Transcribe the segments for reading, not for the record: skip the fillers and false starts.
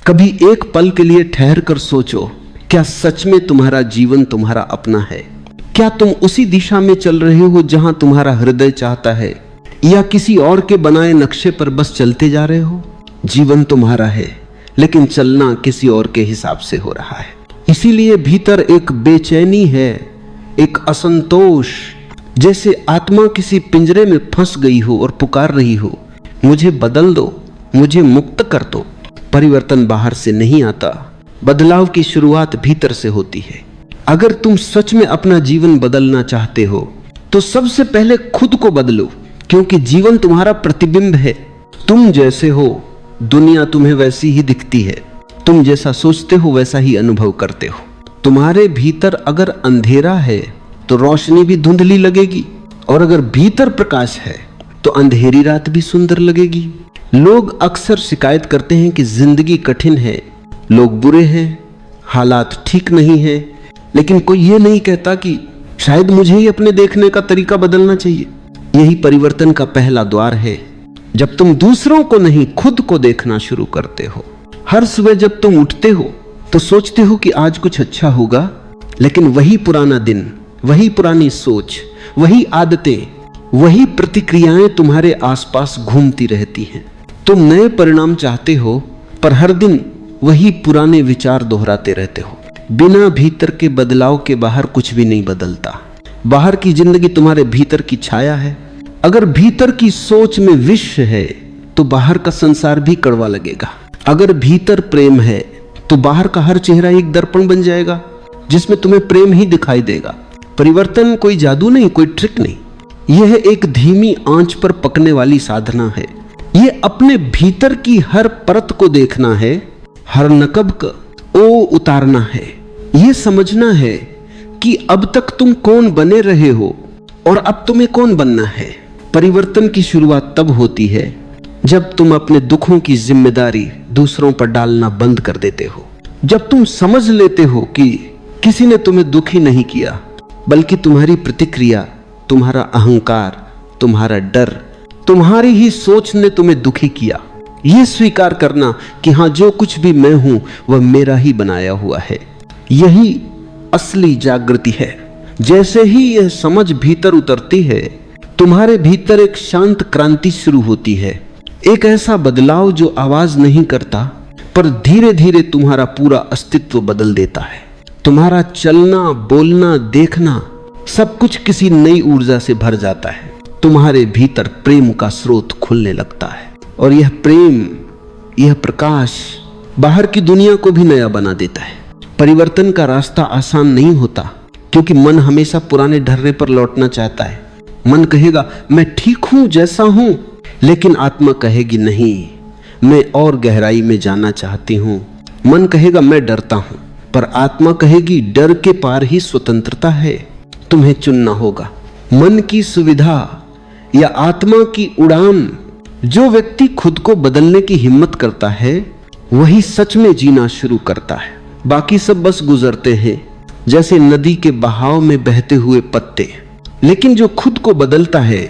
कभी एक पल के लिए ठहर कर सोचो, क्या सच में तुम्हारा जीवन तुम्हारा अपना है? क्या तुम उसी दिशा में चल रहे हो जहां तुम्हारा हृदय चाहता है, या किसी और के बनाए नक्शे पर बस चलते जा रहे हो? जीवन तुम्हारा है, लेकिन चलना किसी और के हिसाब से हो रहा है। इसीलिए भीतर एक बेचैनी है, एक असंतोष, जैसे आत्मा किसी पिंजरे में फंस गई हो और पुकार रही हो, मुझे बदल दो, मुझे मुक्त कर दो। परिवर्तन बाहर से नहीं आता, बदलाव की शुरुआत भीतर से होती है। अगर तुम सच में अपना जीवन बदलना चाहते हो तो सबसे पहले खुद को बदलो, क्योंकि जीवन तुम्हारा प्रतिबिंब है। तुम जैसे हो दुनिया तुम्हें वैसी ही दिखती है, तुम जैसा सोचते हो वैसा ही अनुभव करते हो। तुम्हारे भीतर अगर अंधेरा है तो रोशनी भी धुंधली लगेगी, और अगर भीतर प्रकाश है तो अंधेरी रात भी सुंदर लगेगी। लोग अक्सर शिकायत करते हैं कि जिंदगी कठिन है, लोग बुरे हैं, हालात ठीक नहीं है, लेकिन कोई ये नहीं कहता कि शायद मुझे ही अपने देखने का तरीका बदलना चाहिए। यही परिवर्तन का पहला द्वार है, जब तुम दूसरों को नहीं खुद को देखना शुरू करते हो। हर सुबह जब तुम उठते हो तो सोचते हो कि आज कुछ अच्छा होगा, लेकिन वही पुराना दिन, वही पुरानी सोच, वही आदतें, वही प्रतिक्रियाएं तुम्हारे आसपास घूमती रहती हैं। तुम नए परिणाम चाहते हो, पर हर दिन वही पुराने विचार दोहराते रहते हो। बिना भीतर के बदलाव के बाहर कुछ भी नहीं बदलता। बाहर की जिंदगी तुम्हारे भीतर की छाया है। अगर भीतर की सोच में विष है तो बाहर का संसार भी कड़वा लगेगा। अगर भीतर प्रेम है तो बाहर का हर चेहरा एक दर्पण बन जाएगा जिसमें तुम्हें प्रेम ही दिखाई देगा। परिवर्तन कोई जादू नहीं, कोई ट्रिक नहीं, यह एक धीमी आंच पर पकने वाली साधना है। यह अपने भीतर की हर परत को देखना है, हर नकब का ओ उतारना है। यह समझना है कि अब तक तुम कौन बने रहे हो और अब तुम्हें कौन बनना है। परिवर्तन की शुरुआत तब होती है जब तुम अपने दुखों की जिम्मेदारी दूसरों पर डालना बंद कर देते हो। जब तुम समझ लेते हो कि किसी ने तुम्हें दुखी नहीं किया, बल्कि तुम्हारी प्रतिक्रिया, तुम्हारा अहंकार, तुम्हारा डर, तुम्हारी ही सोच ने तुम्हें दुखी किया। यह स्वीकार करना कि हाँ, जो कुछ भी मैं हूं वह मेरा ही बनाया हुआ है, यही असली जागृति है। जैसे ही यह समझ भीतर उतरती है, तुम्हारे भीतर एक शांत क्रांति शुरू होती है। एक ऐसा बदलाव जो आवाज नहीं करता, पर धीरे धीरे तुम्हारा पूरा अस्तित्व बदल देता है। तुम्हारा चलना, बोलना, देखना सब कुछ किसी नई ऊर्जा से भर जाता है। तुम्हारे भीतर प्रेम का स्रोत खुलने लगता है, और यह प्रेम, यह प्रकाश बाहर की दुनिया को भी नया बना देता है। परिवर्तन का रास्ता आसान नहीं होता, क्योंकि मन हमेशा पुराने ढर्रे पर लौटना चाहता है। मन कहेगा मैं ठीक हूं जैसा हूं, लेकिन आत्मा कहेगी नहीं, मैं और गहराई में जाना चाहती हूं। मन कहेगा मैं डरता हूं, पर आत्मा कहेगी डर के पार ही स्वतंत्रता है। तुम्हें चुनना होगा मन की सुविधा या आत्मा की उड़ान। जो व्यक्ति खुद को बदलने की हिम्मत करता है वही सच में जीना शुरू करता है। बाकी सब बस गुजरते हैं, जैसे नदी के बहाव में बहते हुए पत्ते। लेकिन जो खुद को बदलता है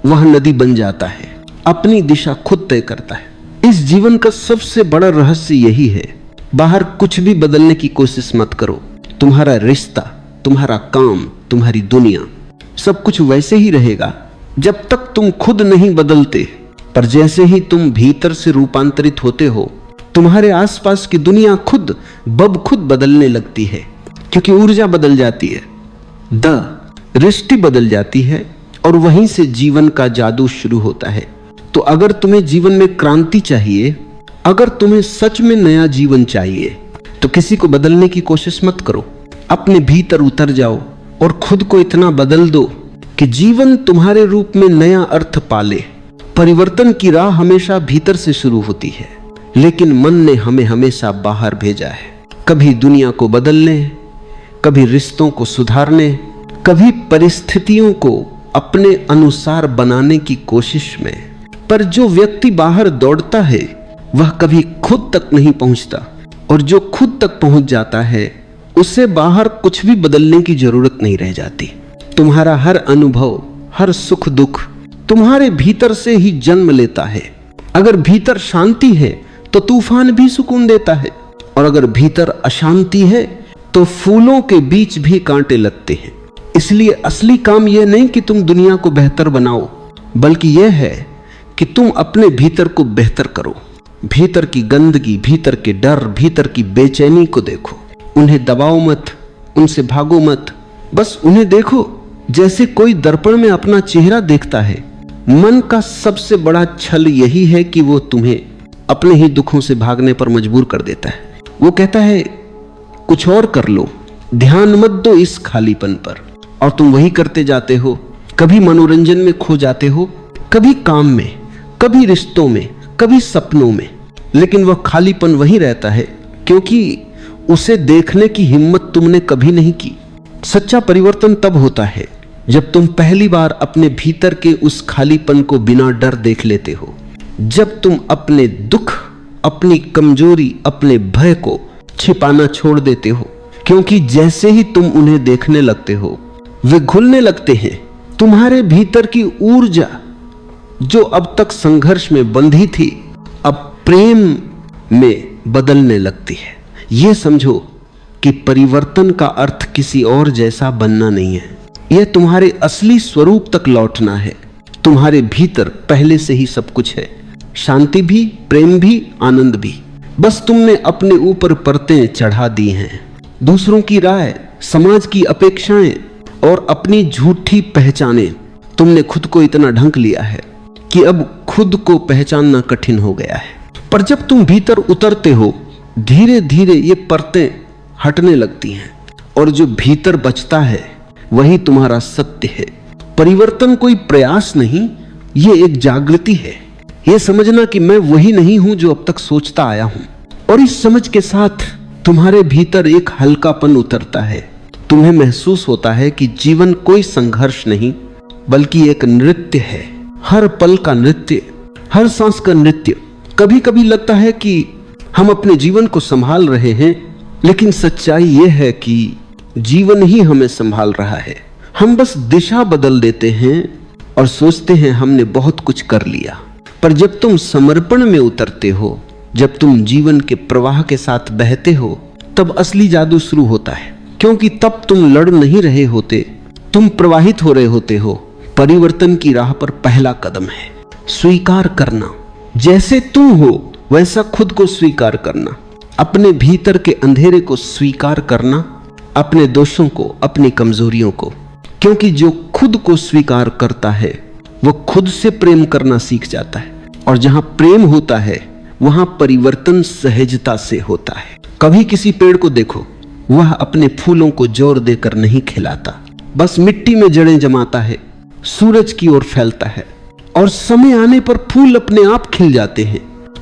वह नदी बन जाता है, अपनी दिशा खुद तय करता है। इस जीवन का सबसे बड़ा रहस्य यही है। बाहर कुछ भी बदलने की कोशिश मत करो। तुम्हारा रिश्ता, तुम्हारा काम, तुम्हारी दुनिया, सब कुछ वैसे ही रहेगा जब तक तुम खुद नहीं बदलते। पर जैसे ही तुम भीतर से रूपांतरित होते हो, तुम्हारे आसपास की दुनिया खुद बदलने लगती है, क्योंकि ऊर्जा बदल जाती है, दृष्टि बदल जाती है, और वहीं से जीवन का जादू शुरू होता है। तो अगर तुम्हें जीवन में क्रांति चाहिए, अगर तुम्हें सच में नया जीवन चाहिए, तो किसी को बदलने की कोशिश मत करो। अपने भीतर उतर जाओ और खुद को इतना बदल दो कि जीवन तुम्हारे रूप में नया अर्थ पाले। परिवर्तन की राह हमेशा भीतर से शुरू होती है, लेकिन मन ने हमें हमेशा बाहर भेजा है। कभी दुनिया को बदलने, कभी रिश्तों को सुधारने, कभी परिस्थितियों को अपने अनुसार बनाने की कोशिश में। पर जो व्यक्ति बाहर दौड़ता है वह कभी खुद तक नहीं पहुंचता, और जो खुद तक पहुंच जाता है उसे बाहर कुछ भी बदलने की जरूरत नहीं रह जाती। तुम्हारा हर अनुभव, हर सुख दुख तुम्हारे भीतर से ही जन्म लेता है। अगर भीतर शांति है तो तूफान भी सुकून देता है। और अगर भीतर अशांति है तो फूलों के बीच भी कांटे लगते हैं। इसलिए असली काम यह नहीं कि तुम दुनिया को बेहतर बनाओ, बल्कि यह है कि तुम अपने भीतर को बेहतर करो। भीतर की गंदगी, भीतर के डर, भीतर की बेचैनी को देखो। उन्हें दबाओ मत, उनसे भागो मत, बस उन्हें देखो जैसे कोई दर्पण में अपना चेहरा देखता है। मन का सबसे बड़ा छल यही है कि वो तुम्हें अपने ही दुखों से भागने पर मजबूर कर देता है। वो कहता है कुछ और कर लो, ध्यान मत दो इस खालीपन पर, और तुम वही करते जाते हो। कभी मनोरंजन में खो जाते हो, कभी काम में, कभी रिश्तों में, कभी सपनों में, लेकिन वह खालीपन वही रहता है क्योंकि उसे देखने की हिम्मत तुमने कभी नहीं की। सच्चा परिवर्तन तब होता है जब तुम पहली बार अपने भीतर के उस खालीपन को बिना डर देख लेते हो। जब तुम अपने दुख, अपनी कमजोरी, अपने भय को छिपाना छोड़ देते हो, क्योंकि जैसे ही तुम उन्हें देखने लगते हो वे घुलने लगते हैं। तुम्हारे भीतर की ऊर्जा जो अब तक संघर्ष में बंधी थी, अब प्रेम में बदलने लगती है। यह समझो कि परिवर्तन का अर्थ किसी और जैसा बनना नहीं है, यह तुम्हारे असली स्वरूप तक लौटना है। तुम्हारे भीतर पहले से ही सब कुछ है, शांति भी, प्रेम भी, आनंद भी। बस तुमने अपने ऊपर परतें चढ़ा दी हैं। दूसरों की राय, समाज की अपेक्षाएं और अपनी झूठी पहचानें, तुमने खुद को इतना ढंक लिया है कि अब खुद को पहचानना कठिन हो गया है। पर जब तुम भीतर उतरते हो, धीरे धीरे ये परतें हटने लगती हैं और जो भीतर बचता है वही तुम्हारा सत्य है। परिवर्तन कोई प्रयास नहीं, ये एक जागृति है। ये समझना कि मैं वही नहीं हूं जो अब तक सोचता आया हूं। और इस समझ के साथ तुम्हारे भीतर एक हल्कापन उतरता है। तुम्हें महसूस होता है कि जीवन कोई संघर्ष नहीं बल्कि एक नृत्य है। हर पल का नृत्य, हर सांस का नृत्य। कभी कभी लगता है कि हम अपने जीवन को संभाल रहे हैं, लेकिन सच्चाई यह है कि जीवन ही हमें संभाल रहा है। हम बस दिशा बदल देते हैं और सोचते हैं हमने बहुत कुछ कर लिया। पर जब तुम समर्पण में उतरते हो, जब तुम जीवन के प्रवाह के साथ बहते हो, तब असली जादू शुरू होता है। क्योंकि तब तुम लड़ नहीं रहे होते, तुम प्रवाहित हो रहे होते हो। परिवर्तन की राह पर पहला कदम है स्वीकार करना। जैसे तुम हो वैसा खुद को स्वीकार करना, अपने भीतर के अंधेरे को स्वीकार करना, अपने दोषों को, अपनी कमजोरियों को। क्योंकि जो खुद को स्वीकार करता है वो खुद से प्रेम करना सीख जाता है। और जहां प्रेम होता है वहां परिवर्तन सहजता से होता है। कभी किसी पेड़ को देखो, वह अपने फूलों को जोर देकर नहीं खिलाता, बस मिट्टी में जड़ें जमाता है, सूरज की ओर फैलता है और समय आने पर फूल अपने आप खिल जाते हैं।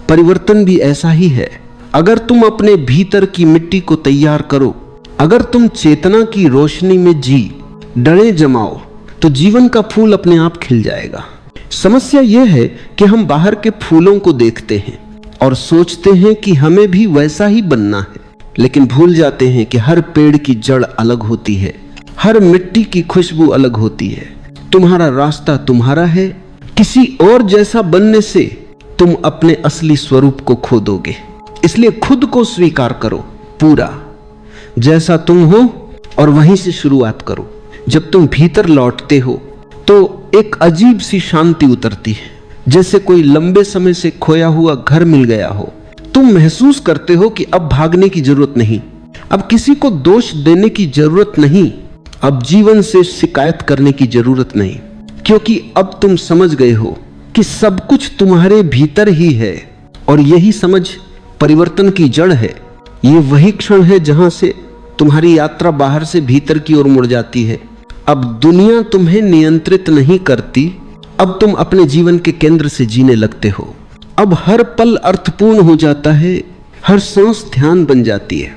परिवर्तन भी ऐसा ही है। अगर तुम अपने भीतर की मिट्टी को तैयार करो, अगर तुम चेतना की रोशनी में जी डरे जमाओ, तो जीवन का फूल अपने आप खिल जाएगा। समस्या यह है कि हम बाहर के फूलों को देखते हैं और सोचते हैं कि हमें भी वैसा ही बनना है, लेकिन भूल जाते हैं कि हर पेड़ की जड़ अलग होती है, हर मिट्टी की खुशबू अलग होती है। तुम्हारा रास्ता तुम्हारा है। किसी और जैसा बनने से तुम अपने असली स्वरूप को खो दोगे। इसलिए खुद को स्वीकार करो पूरा, जैसा तुम हो, और वहीं से शुरुआत करो। जब तुम भीतर लौटते हो तो एक अजीब सी शांति उतरती है, जैसे कोई लंबे समय से खोया हुआ घर मिल गया हो। तुम महसूस करते हो कि अब भागने की जरूरत नहीं, अब किसी को दोष देने की जरूरत नहीं, अब जीवन से शिकायत करने की जरूरत नहीं, क्योंकि अब तुम समझ गए हो कि सब कुछ तुम्हारे भीतर ही है। और यही समझ परिवर्तन की जड़ है। ये वही क्षण है जहां से तुम्हारी यात्रा बाहर से भीतर की ओर मुड़ जाती है। अब दुनिया तुम्हें नियंत्रित नहीं करती, अब तुम अपने जीवन के केंद्र से जीने लगते हो। अब हर पल अर्थपूर्ण हो जाता है, हर सांस ध्यान बन जाती है।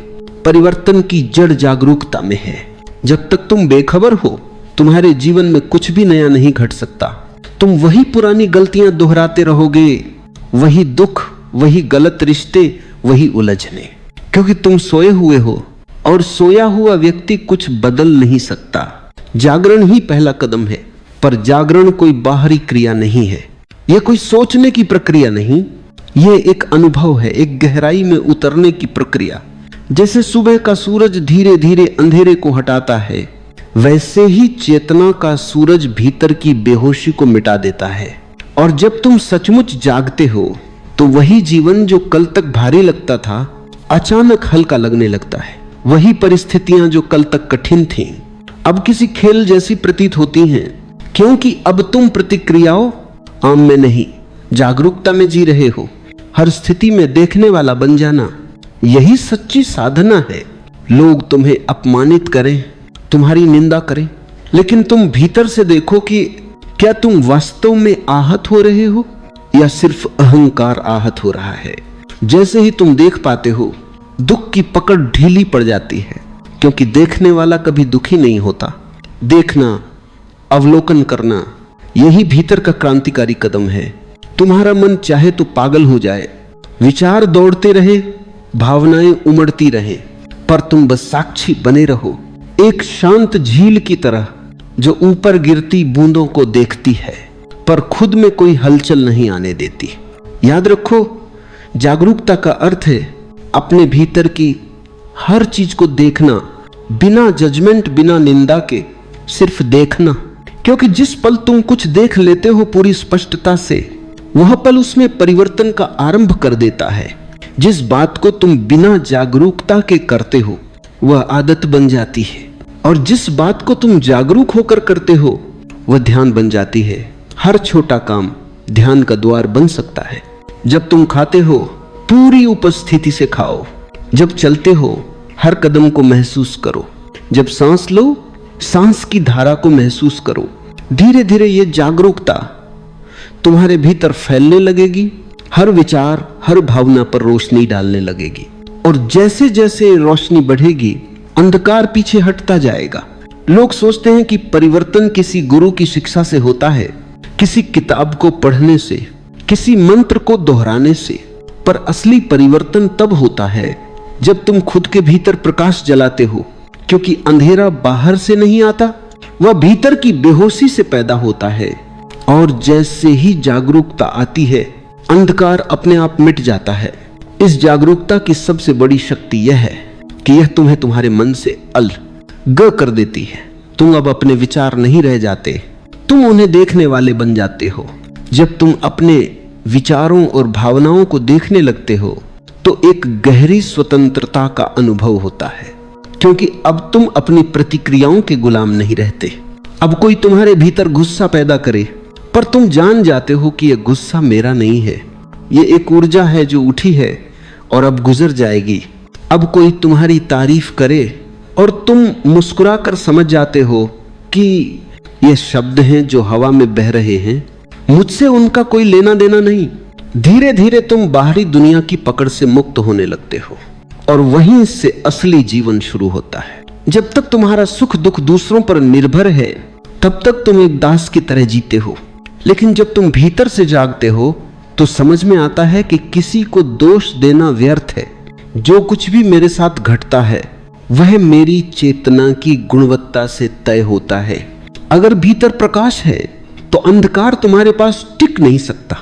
परिवर्तन की जड़ जागरूकता में है। जब तक तुम बेखबर हो, तुम्हारे जीवन में कुछ भी नया नहीं घट सकता। तुम वही पुरानी गलतियां दोहराते रहोगे, वही दुख, वही गलत रिश्ते, वही उलझने, क्योंकि तुम सोए हुए हो और सोया हुआ व्यक्ति कुछ बदल नहीं सकता। जागरण ही पहला कदम है, पर जागरण कोई बाहरी क्रिया नहीं है, यह कोई सोचने की प्रक्रिया नहीं, ये एक अनुभव है, एक गहराई में उतरने की प्रक्रिया। जैसे सुबह का सूरज धीरे धीरे अंधेरे को हटाता है, वैसे ही चेतना का सूरज भीतर की बेहोशी को मिटा देता है। और जब तुम सचमुच जागते हो तो वही जीवन जो कल तक भारी लगता था अचानक हल्का लगने लगता है। वही परिस्थितियां जो कल तक कठिन थीं अब किसी खेल जैसी प्रतीत होती हैं, क्योंकि अब तुम प्रतिक्रियाओं आम में नहीं, जागरूकता में जी रहे हो। हर स्थिति में देखने वाला बन जाना, यही सच्ची साधना है। लोग तुम्हें अपमानित करें, तुम्हारी निंदा करें, लेकिन तुम भीतर से देखो कि क्या तुम वास्तव में आहत हो रहे हो या सिर्फ अहंकार आहत हो रहा है। जैसे ही तुम देख पाते हो, दुख की पकड़ ढीली पड़ जाती है, क्योंकि देखने वाला कभी दुखी नहीं होता। देखना, अवलोकन करना, यही भीतर का क्रांतिकारी कदम है। तुम्हारा मन चाहे तो पागल हो जाए, विचार दौड़ते रहे, भावनाएं उमड़ती रहे, पर तुम बस साक्षी बने रहो, एक शांत झील की तरह जो ऊपर गिरती बूंदों को देखती है पर खुद में कोई हलचल नहीं आने देती। याद रखो, जागरूकता का अर्थ है अपने भीतर की हर चीज को देखना, बिना जजमेंट, बिना निंदा के, सिर्फ देखना। क्योंकि जिस पल तुम कुछ देख लेते हो पूरी स्पष्टता से, वह पल उसमें परिवर्तन का आरंभ कर देता है। जिस बात को तुम बिना जागरूकता के करते हो वह आदत बन जाती है, और जिस बात को तुम जागरूक होकर करते हो वह ध्यान बन जाती है। हर छोटा काम ध्यान का द्वार बन सकता है। जब तुम खाते हो पूरी उपस्थिति से खाओ, जब चलते हो हर कदम को महसूस करो, जब सांस लो सांस की धारा को महसूस करो। धीरे धीरे ये जागरूकता तुम्हारे भीतर फैलने लगेगी, हर विचार, हर भावना पर रोशनी डालने लगेगी। और जैसे जैसे रोशनी बढ़ेगी, अंधकार पीछे हटता जाएगा। लोग सोचते हैं कि परिवर्तन किसी गुरु की शिक्षा से होता है, किसी किताब को पढ़ने से, किसी मंत्र को दोहराने से, पर असली परिवर्तन तब होता है जब तुम खुद के भीतर प्रकाश जलाते हो। क्योंकि अंधेरा बाहर से नहीं आता, वह भीतर की बेहोशी से पैदा होता है। और जैसे ही जागरूकता आती है, अंधकार अपने आप मिट जाता है। इस जागरूकता की सबसे बड़ी शक्ति यह है कि यह तुम्हें तुम्हारे मन से अलग कर देती है। तुम अब अपने विचार नहीं रह जाते, तुम उन्हें देखने वाले बन जाते हो। जब तुम अपने विचारों और भावनाओं को देखने लगते हो तो एक गहरी स्वतंत्रता का अनुभव होता है, क्योंकि अब तुम अपनी प्रतिक्रियाओं के गुलाम नहीं रहते। अब कोई तुम्हारे भीतर गुस्सा पैदा करे, पर तुम जान जाते हो कि यह गुस्सा मेरा नहीं है, ये एक ऊर्जा है जो उठी है और अब गुजर जाएगी। अब कोई तुम्हारी तारीफ करे और तुम मुस्कुराकर समझ जाते हो कि ये शब्द हैं जो हवा में बह रहे हैं, मुझसे उनका कोई लेना देना नहीं। धीरे धीरे तुम बाहरी दुनिया की पकड़ से मुक्त होने लगते हो, और वहीं से असली जीवन शुरू होता है। जब तक तुम्हारा सुख दुख दूसरों पर निर्भर है, तब तक तुम एक दास की तरह जीते हो। लेकिन जब तुम भीतर से जागते हो तो समझ में आता है कि किसी को दोष देना व्यर्थ है। जो कुछ भी मेरे साथ घटता है वह मेरी चेतना की गुणवत्ता से तय होता है। अगर भीतर प्रकाश है तो अंधकार तुम्हारे पास टिक नहीं सकता।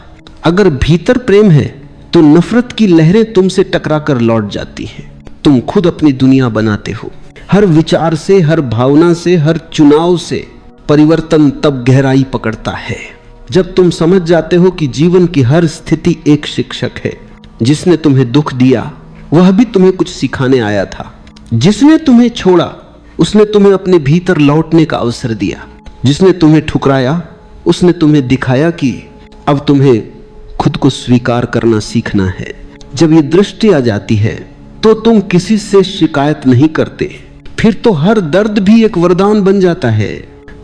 अगर भीतर प्रेम है तो नफरत की लहरें तुमसे टकराकर लौट जाती हैं। तुम खुद अपनी दुनिया बनाते हो। हर विचार से, हर भावना से, हर चुनाव से परिवर्तन तब गहराई पकड़ता है जब तुम समझ जाते हो कि जीवन की हर स्थिति एक शिक्षक है। जिसने तुम्हें दुख दिया वह भी तुम्हें कुछ सिखाने आया था। जिसने तुम्हें छोड़ा उसने तुम्हें अपने भीतर लौटने का अवसर दिया। जिसने तुम्हें ठुकराया उसने तुम्हें दिखाया कि अब तुम्हें खुद को स्वीकार करना सीखना है। जब ये दृष्टि आ जाती है तो तुम किसी से शिकायत नहीं करते। फिर तो हर दर्द भी एक वरदान बन जाता है।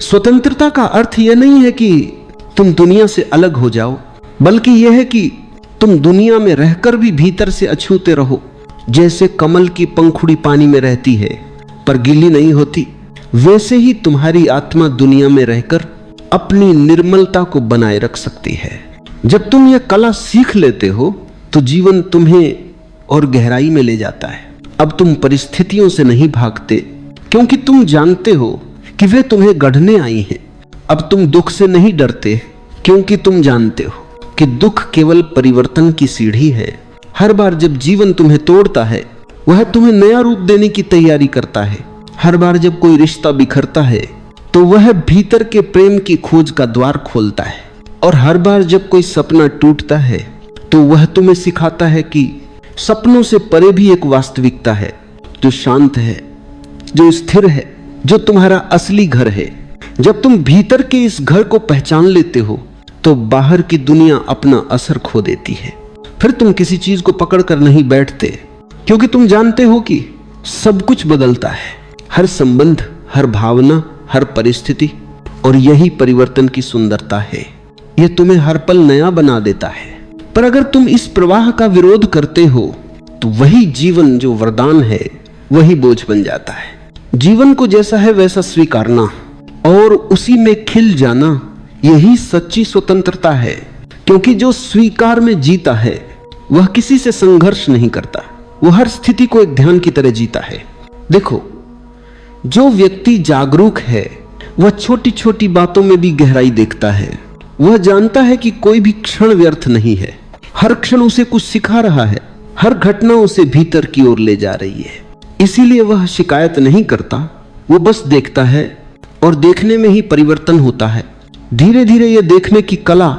स्वतंत्रता का अर्थ यह नहीं है कि तुम दुनिया से अलग हो जाओ, बल्कि यह है कि तुम दुनिया में रहकर भी भीतर से अछूते रहो। जैसे कमल की पंखुड़ी पानी में रहती है पर गीली नहीं होती, वैसे ही तुम्हारी आत्मा दुनिया में रहकर अपनी निर्मलता को बनाए रख सकती है। जब तुम यह कला सीख लेते हो तो जीवन तुम्हें और गहराई में ले जाता है। अब तुम परिस्थितियों से नहीं भागते, क्योंकि तुम जानते हो कि वे तुम्हें गढ़ने आई हैं। अब तुम दुख से नहीं डरते, क्योंकि तुम जानते हो कि दुख केवल परिवर्तन की सीढ़ी है। हर बार जब जीवन तुम्हें तोड़ता है, वह तुम्हें नया रूप देने की तैयारी करता है। हर बार जब कोई रिश्ता बिखरता है, तो वह भीतर के प्रेम की खोज का द्वार खोलता है। और हर बार जब कोई सपना टूटता है, तो वह तुम्हें सिखाता है कि सपनों से परे भी एक वास्तविकता है, जो शांत है, जो स्थिर है, जो तुम्हारा असली घर है। जब तुम भीतर के इस घर को पहचान लेते हो, तो बाहर की दुनिया अपना असर खो देती है। फिर तुम किसी चीज को पकड़कर नहीं बैठते, क्योंकि तुम जानते हो कि सब कुछ बदलता है, हर संबंध, हर भावना, हर परिस्थिति। और यही परिवर्तन की सुंदरता है। यह तुम्हें हर पल नया बना देता है। पर अगर तुम इस प्रवाह का विरोध करते हो, तो वही जीवन जो वरदान है, वही बोझ बन जाता है। जीवन को जैसा है वैसा स्वीकारना और उसी में खिल जाना, यही सच्ची स्वतंत्रता है। क्योंकि जो स्वीकार में जीता है, वह किसी से संघर्ष नहीं करता, वह हर स्थिति को एक ध्यान की तरह जीता है। देखो, जो व्यक्ति जागरूक है, वह छोटी छोटी बातों में भी गहराई देखता है। वह जानता है कि कोई भी क्षण व्यर्थ नहीं है, हर क्षण उसे कुछ सिखा रहा है, हर घटना उसे भीतर की ओर ले जा रही है। इसीलिए वह शिकायत नहीं करता, वो बस देखता है, और देखने में ही परिवर्तन होता है। धीरे धीरे यह देखने की कला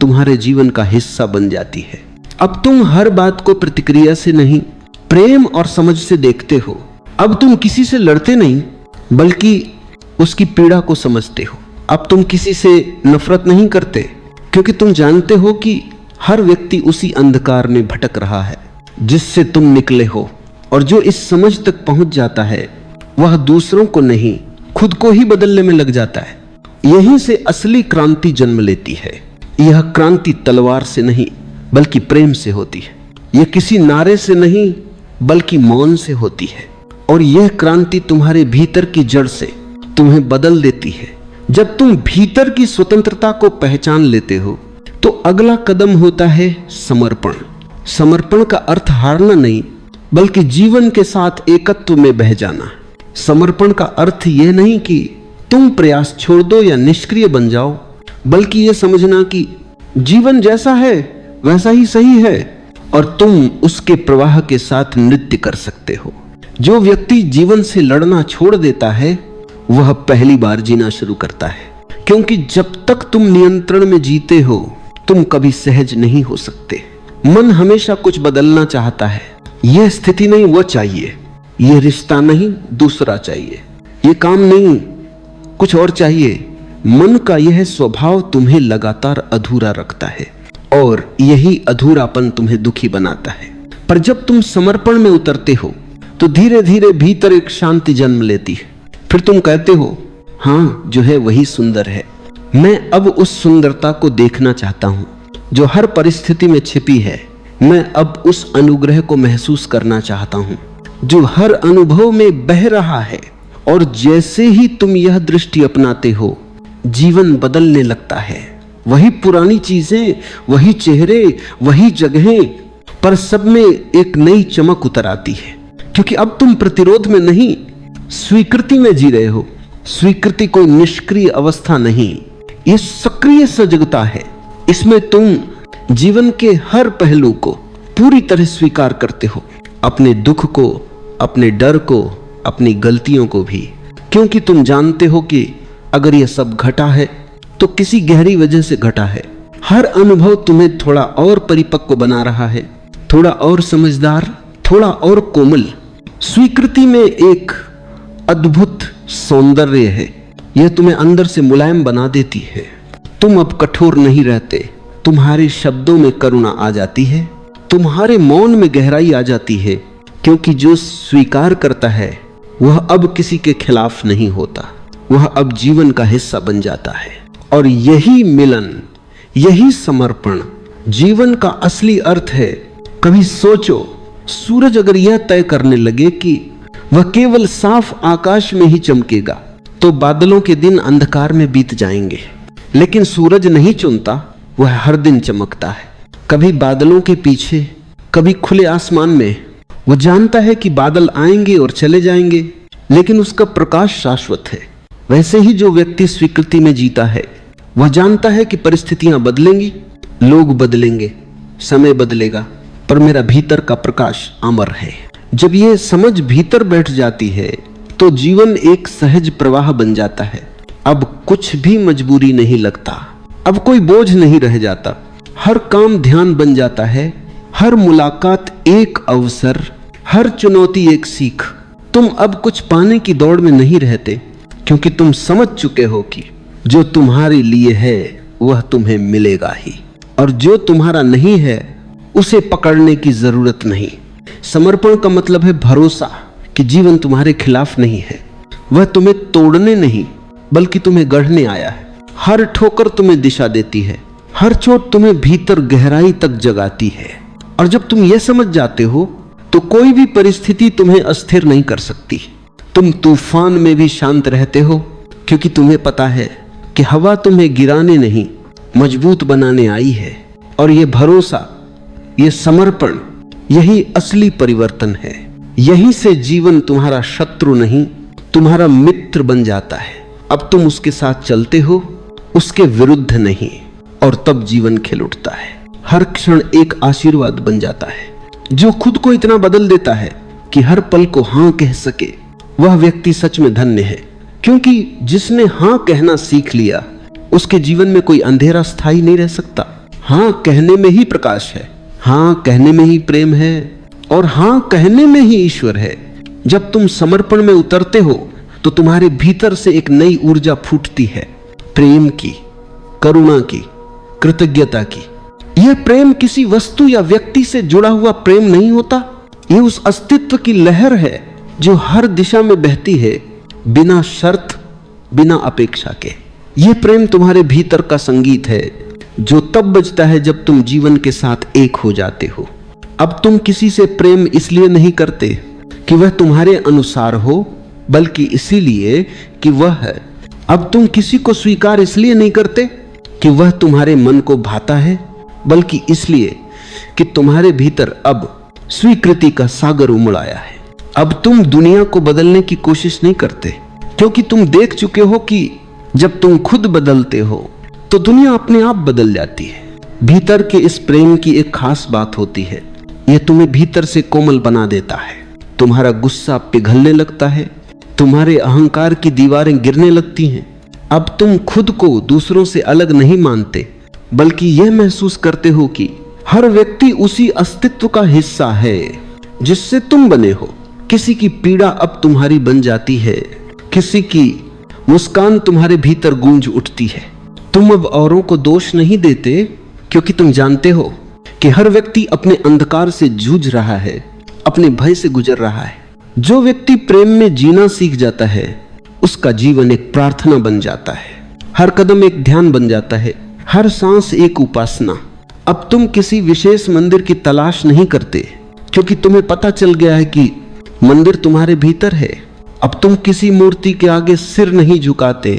तुम्हारे जीवन का हिस्सा बन जाती है। अब तुम हर बात को प्रतिक्रिया से नहीं, प्रेम और समझ से देखते हो। अब तुम किसी से लड़ते नहीं, बल्कि उसकी पीड़ा को समझते हो। अब तुम किसी से नफरत नहीं करते, क्योंकि तुम जानते हो कि हर व्यक्ति उसी अंधकार में भटक रहा है जिससे तुम निकले हो। और जो इस समझ तक पहुंच जाता है, वह दूसरों को नहीं, खुद को ही बदलने में लग जाता है। यहीं से असली क्रांति जन्म लेती है। यह क्रांति तलवार से नहीं, बल्कि प्रेम से होती है। यह किसी नारे से नहीं, बल्कि मौन से होती है। और यह क्रांति तुम्हारे भीतर की जड़ से तुम्हें बदल देती है। जब तुम भीतर की स्वतंत्रता को पहचान लेते हो, तो अगला कदम होता है समर्पण। समर्पण का अर्थ हारना नहीं, बल्कि जीवन के साथ एकत्व में बह जाना। समर्पण का अर्थ यह नहीं कि तुम प्रयास छोड़ दो या निष्क्रिय बन जाओ, बल्कि यह समझना कि जीवन जैसा है वैसा ही सही है, और तुम उसके प्रवाह के साथ नृत्य कर सकते हो। जो व्यक्ति जीवन से लड़ना छोड़ देता है, वह पहली बार जीना शुरू करता है। क्योंकि जब तक तुम नियंत्रण में जीते हो, तुम कभी सहज नहीं हो सकते। मन हमेशा कुछ बदलना चाहता है। यह स्थिति नहीं, वो चाहिए। यह रिश्ता नहीं, दूसरा चाहिए। यह काम नहीं, कुछ और चाहिए। मन का यह स्वभाव तुम्हें लगातार अधूरा रखता है, और यही अधूरापन तुम्हें दुखी बनाता है। पर जब तुम समर्पण में उतरते हो, तो धीरे धीरे भीतर एक शांति जन्म लेती है। फिर तुम कहते हो, हाँ, जो है वही सुंदर है। मैं अब उस सुंदरता को देखना चाहता हूं जो हर परिस्थिति में छिपी है। मैं अब उस अनुग्रह को महसूस करना चाहता हूं जो हर अनुभव में बह रहा है। और जैसे ही तुम यह दृष्टि अपनाते हो, जीवन बदलने लगता है। वही पुरानी चीजें, वही चेहरे, वही जगहें, पर सब में एक नई चमक उतर आती है। क्योंकि अब तुम प्रतिरोध में नहीं, स्वीकृति में जी रहे हो। स्वीकृति कोई निष्क्रिय अवस्था नहीं, ये सक्रिय सजगता है। इसमें तुम जीवन के हर पहलू को पूरी तरह स्वीकार करते हो, अपने दुख को, अपने डर को, अपनी गलतियों को भी। क्योंकि तुम जानते हो कि अगर यह सब घटा है, तो किसी गहरी वजह से घटा है। हर अनुभव तुम्हें थोड़ा और परिपक्व बना रहा है, थोड़ा और समझदार, थोड़ा और कोमल। स्वीकृति में एक अद्भुत सौंदर्य है। यह तुम्हें अंदर से मुलायम बना देती है। तुम अब कठोर नहीं रहते। तुम्हारे शब्दों में करुणा आ जाती है, तुम्हारे मौन में गहराई आ जाती है। क्योंकि जो स्वीकार करता है, वह अब किसी के खिलाफ नहीं होता, वह अब जीवन का हिस्सा बन जाता है। और यही मिलन, यही समर्पण जीवन का असली अर्थ है। कभी सोचो, सूरज अगर यह तय करने लगे कि वह केवल साफ आकाश में ही चमकेगा, तो बादलों के दिन अंधकार में बीत जाएंगे। लेकिन सूरज नहीं चुनता, वह हर दिन चमकता है। कभी बादलों के पीछे, कभी खुले आसमान में। वह जानता है कि बादल आएंगे और चले जाएंगे, लेकिन उसका प्रकाश शाश्वत है। वैसे ही जो व्यक्ति स्वीकृति में जीता है, वह जानता है कि परिस्थितियां बदलेंगी, लोग बदलेंगे, समय बदलेगा, पर मेरा भीतर का प्रकाश अमर है। जब ये समझ भीतर बैठ जाती है तो जीवन एक सहज प्रवाह बन जाता है। अब कुछ भी मजबूरी नहीं लगता, अब कोई बोझ नहीं रह जाता। हर काम ध्यान बन जाता है, हर मुलाकात एक अवसर, हर चुनौती एक सीख। तुम अब कुछ पाने की दौड़ में नहीं रहते, क्योंकि तुम समझ चुके हो कि जो तुम्हारे लिए है वह तुम्हें मिलेगा ही, और जो तुम्हारा नहीं है उसे पकड़ने की जरूरत नहीं। समर्पण का मतलब है भरोसा कि जीवन तुम्हारे खिलाफ नहीं है, वह तुम्हें तोड़ने नहीं बल्कि तुम्हें गढ़ने आया है। हर ठोकर तुम्हें दिशा देती है, हर चोट तुम्हें भीतर गहराई तक जगाती है। और जब तुम यह समझ जाते हो तो कोई भी परिस्थिति तुम्हें अस्थिर नहीं कर सकती। तुम तूफान में भी शांत रहते हो, क्योंकि तुम्हें पता है कि हवा तुम्हें गिराने नहीं मजबूत बनाने आई है। और यह भरोसा, यह समर्पण, यही असली परिवर्तन है। यहीं से जीवन तुम्हारा शत्रु नहीं तुम्हारा मित्र बन जाता है। अब तुम उसके साथ चलते हो, उसके विरुद्ध नहीं, और तब जीवन खिल उठता है। हर क्षण एक आशीर्वाद बन जाता है। जो खुद को इतना बदल देता है कि हर पल को हां कह सके, वह व्यक्ति सच में धन्य है। क्योंकि जिसने हां कहना सीख लिया उसके जीवन में कोई अंधेरा स्थायी नहीं रह सकता। हां कहने में ही प्रकाश है, हां कहने में ही प्रेम है, और हां कहने में ही ईश्वर है। जब तुम समर्पण में उतरते हो तो तुम्हारे भीतर से एक नई ऊर्जा फूटती है, प्रेम की, करुणा की, कृतज्ञता की। यह प्रेम किसी वस्तु या व्यक्ति से जुड़ा हुआ प्रेम नहीं होता, यह उस अस्तित्व की लहर है जो हर दिशा में बहती है, बिना शर्त, बिना अपेक्षा के। यह प्रेम तुम्हारे भीतर का संगीत है जो तब बजता है जब तुम जीवन के साथ एक हो जाते हो। अब तुम किसी से प्रेम इसलिए नहीं करते कि वह तुम्हारे अनुसार हो, बल्कि इसीलिए कि वह है। अब तुम किसी को स्वीकार इसलिए नहीं करते कि वह तुम्हारे मन को भाता है, बल्कि इसलिए कि तुम्हारे भीतर अब स्वीकृति का सागर उमड़ आया है। अब तुम दुनिया को बदलने की कोशिश नहीं करते, क्योंकि तुम देख चुके हो कि जब तुम खुद बदलते हो तो दुनिया अपने आप बदल जाती है। भीतर के इस प्रेम की एक खास बात होती है, यह तुम्हें भीतर से कोमल बना देता है। तुम्हारा गुस्सा पिघलने लगता है, तुम्हारे अहंकार की दीवारें गिरने लगती हैं। अब तुम खुद को दूसरों से अलग नहीं मानते, बल्कि यह महसूस करते हो कि हर व्यक्ति उसी अस्तित्व का हिस्सा है जिससे तुम बने हो। किसी की पीड़ा अब तुम्हारी बन जाती है, किसी की मुस्कान तुम्हारे भीतर गूंज उठती है। तुम अब औरों को दोष नहीं देते, क्योंकि तुम जानते हो कि हर व्यक्ति अपने अंधकार से जूझ रहा है, अपने भय से गुजर रहा है। जो व्यक्ति प्रेम में जीना सीख जाता है उसका जीवन एक प्रार्थना बन जाता है, हर कदम एक ध्यान बन जाता है, हर सांस एक उपासना। अब तुम किसी विशेष मंदिर की तलाश नहीं करते, क्योंकि तुम्हें पता चल गया है कि मंदिर तुम्हारे भीतर है। अब तुम किसी मूर्ति के आगे सिर नहीं झुकाते,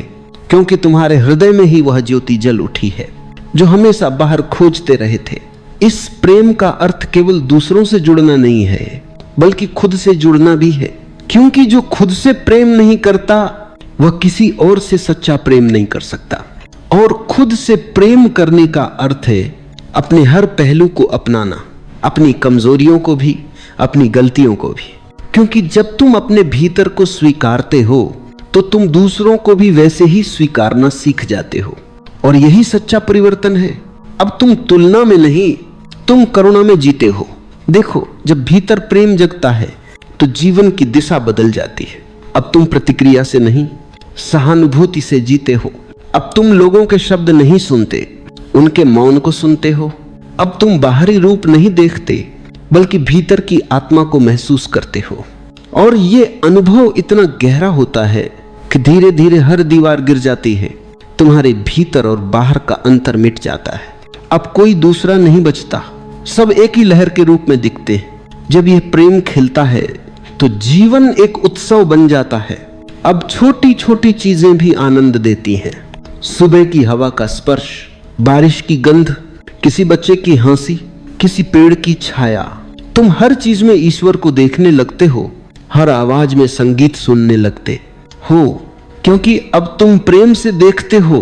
क्योंकि तुम्हारे हृदय में ही वह ज्योति जल उठी है जो हमेशा बाहर खोजते रहे थे। इस प्रेम का अर्थ केवल दूसरों से जुड़ना नहीं है, बल्कि खुद से जुड़ना भी है। क्योंकि जो खुद से प्रेम नहीं करता वह किसी और से सच्चा प्रेम नहीं कर सकता। और खुद से प्रेम करने का अर्थ है अपने हर पहलू को अपनाना, अपनी कमजोरियों को भी, अपनी गलतियों को भी। क्योंकि जब तुम अपने भीतर को स्वीकारते हो तो तुम दूसरों को भी वैसे ही स्वीकारना सीख जाते हो, और यही सच्चा परिवर्तन है। अब तुम तुलना में नहीं, तुम करुणा में जीते हो। देखो, जब भीतर प्रेम जगता है तो जीवन की दिशा बदल जाती है। अब तुम प्रतिक्रिया से नहीं, सहानुभूति से जीते हो। अब तुम लोगों के शब्द नहीं सुनते, उनके मौन को सुनते हो। अब तुम बाहरी रूप नहीं देखते, बल्कि भीतर की आत्मा को महसूस करते हो। और ये अनुभव इतना गहरा होता है कि धीरे धीरे हर दीवार गिर जाती है, तुम्हारे भीतर और बाहर का अंतर मिट जाता है। अब कोई दूसरा नहीं बचता, सब एक ही लहर के रूप में दिखते हैं। जब यह प्रेम खिलता है तो जीवन एक उत्सव बन जाता है। अब छोटी छोटी चीजें भी आनंद देती हैं। सुबह की हवा का स्पर्श, बारिश की गंध, किसी बच्चे की हंसी, किसी पेड़ की छाया। तुम हर चीज में ईश्वर को देखने लगते हो, हर आवाज में संगीत सुनने लगते हो, क्योंकि अब तुम प्रेम से देखते हो